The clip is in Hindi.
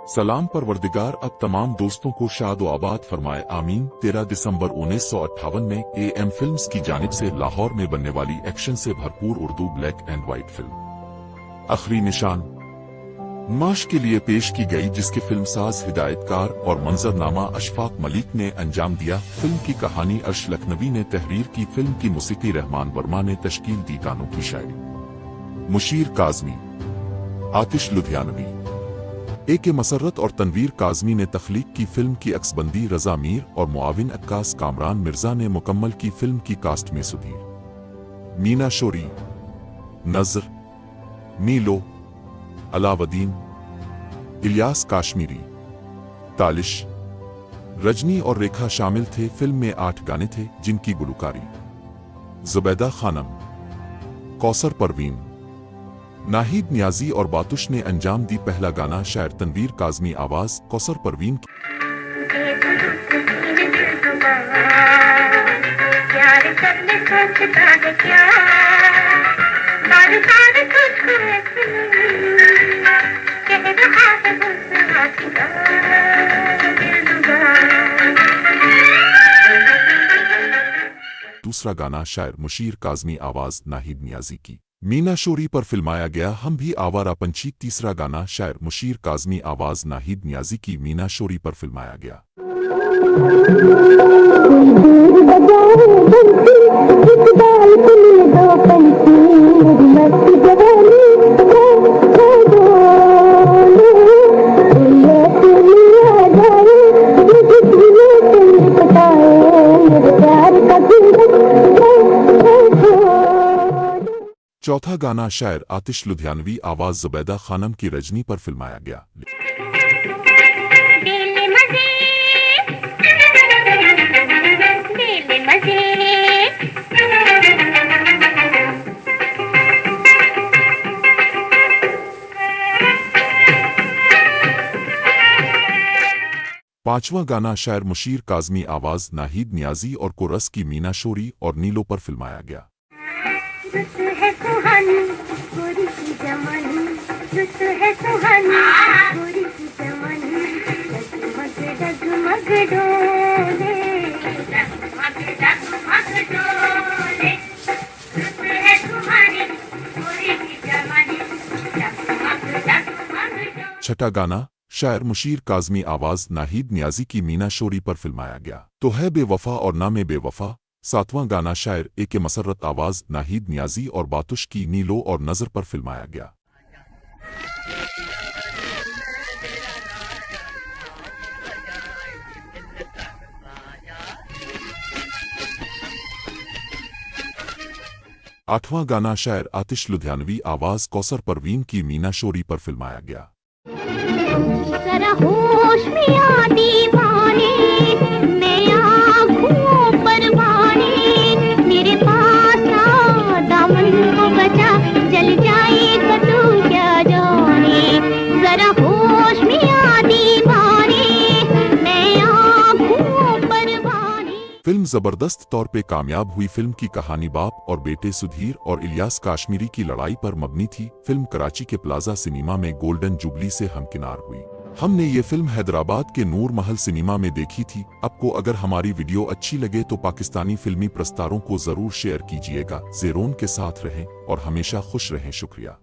सलाम परवरदिगार अब तमाम दोस्तों को शाद व आबाद फरमाए आमीन। 13 दिसंबर 1958 में AM फिल्म्स की जानिब से लाहौर में बनने वाली एक्शन से भरपूर Urdu black and white film आखिरी निशान माश के लिए पेश की गई, जिसके फिल्मसाज, हिदायतकार और मंजरनामा अशफाक मलिक ने अंजाम दिया। फिल्म की कहानी अर्श लखनवी ने तहरीर की, फिल्म की मुसीकी रहमान वर्मा ने तश्कील दी, गानों की शायरी मुशीर काज़मी, आतिश लुधियानवी, AK मसर्रत और तनवीर काज़मी ने तख्लीक की। फिल्म की अक्सबंदी रजा मीर और मुआविन अक्कास कामरान मिर्जा ने मुकम्मल की। फिल्म की कास्ट में सुधीर, मीना शोरी, नज़र, नीलो, अलावदीन, इलियास काश्मीरी, तालिश, रजनी और रेखा शामिल थे। फिल्म में 8 गाने थे, जिनकी गुलकारी ज़ुबैदा खानम, कौसर परवीन, नाहिद नियाजी और बातुश ने अंजाम दी। पहला गाना शायर तनवीर काज़मी, आवाज कौसर परवीन की। दूसरा गाना शायर मुशीर काज़मी, आवाज नाहिद नियाजी की, मीना शोरी पर फिल्माया गया हम भी आवारा पंछी। तीसरा गाना शायर मुशीर काज़मी, आवाज नाहिद नियाजी की, मीना शोरी पर फिल्माया गया। चौथा गाना शायर आतिश लुधियानवी, आवाज ज़ुबैदा खानम की, रजनी पर फिल्माया गया। पांचवा गाना शायर मुशीर काज़मी, आवाज नाहिद नियाजी और कोरस की, मीना शोरी और नीलो पर फिल्माया गया। छठा गाना शायर मुशीर काज़मी, आवाज नाहिद नियाजी की, मीना शोरी पर फिल्माया गया। तो है बेवफा और नामे बेवफा। सातवां गाना शायर AK मसर्रत, आवाज नाहिद नियाजी और बातुश की, नीलो और नज़र पर फिल्माया गया। आठवां गाना शायर आतिश लुधियानवी, आवाज कौसर परवीन की, मीना शोरी पर फिल्माया गया। जरा होश में आ दीवाने, मैं आँखों पर वाने, मेरे पास आ, दामन को बचा, जल जाएगा तू क्या जाने। जरा होश में आ दीवाने, मैं आँखों पर वाने। फिल्म जबरदस्त तौर पे कामयाब हुई। फिल्म की कहानी बाप और बेटे सुधीर और इलियास काश्मीरी की लड़ाई पर मबनी थी। फिल्म कराची के प्लाजा सिनेमा में गोल्डन जुबली से हमकिनार हुई। हमने ये फिल्म हैदराबाद के नूर महल सिनेमा में देखी थी। आपको अगर हमारी वीडियो अच्छी लगे तो पाकिस्तानी फिल्मी प्रस्तारों को जरूर शेयर कीजिएगा। ज़ेरोन के साथ रहें और हमेशा खुश रहें। शुक्रिया।